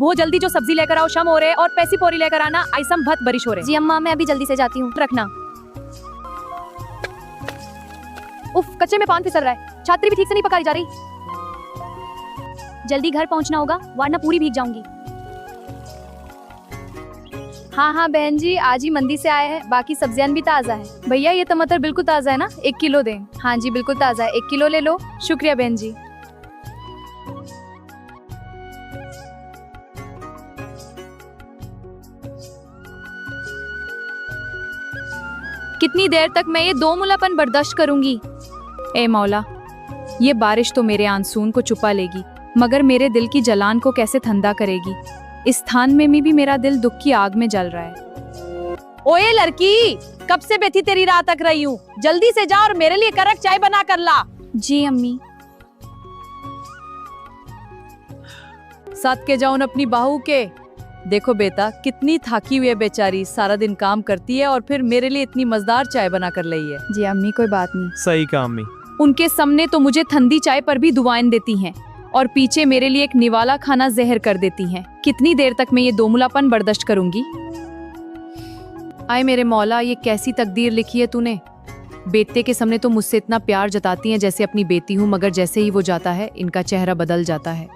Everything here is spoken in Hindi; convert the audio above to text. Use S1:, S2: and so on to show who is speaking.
S1: बहुत जल्दी जो सब्जी लेकर आओ, शम हो रहे और पैसी पोरी लेकर आना, आइसम भत बारिश हो रहे।
S2: जी अम्मा, मैं अभी जल्दी से जाती हूँ।
S1: रखना। उफ, कच्चे में पान फिसल रहा है, छात्री भी ठीक से नहीं पकाई जा रही।
S2: जल्दी घर पहुँचना होगा वरना पूरी भीग जाऊंगी। हाँ बहन जी, आज ही मंडी से आए हैं, बाकी सब्जियां भी ताज़ा है। भैया ये टमाटर बिल्कुल ताज़ा है ना, 1 किलो दें। हाँ जी बिल्कुल ताज़ा है, 1 किलो ले लो। शुक्रिया बहन जी। कितनी देर तक मैं ये दो मुलापन बर्दाश्त करूंगी?
S1: ए मौला, ये बारिश तो मेरे आंसून को छुपा लेगी, मगर मेरे दिल की जलान को कैसे ठंडा करेगी। इस स्थान में भी मेरा दिल दुख की आग में जल रहा है। ओए लड़की, कब से बैठी तेरी राह तक रही हूँ, जल्दी से जा और मेरे लिए कड़क चाय बना कर ला।
S2: जी अम्मी।
S1: साथ के जाऊन अपनी बहू के। देखो बेटा, कितनी थकी हुई है बेचारी, सारा दिन काम करती है और फिर मेरे लिए इतनी मजेदार चाय बना कर लाई है।
S2: जी अम्मी कोई बात नहीं।
S3: सही कहा अम्मी।
S1: उनके सामने तो मुझे ठंडी चाय पर भी दुआएं देती हैं और पीछे मेरे लिए एक निवाला खाना जहर कर देती हैं। कितनी देर तक मैं ये दोमुलापन बर्दाश्त करूंगी? आए मेरे मौला, ये कैसी तकदीर लिखी है तूने। बेटे के सामने तो मुझसे इतना प्यार जताती हैं जैसे अपनी बेटी हूँ, मगर जैसे ही वो जाता है इनका चेहरा बदल जाता है।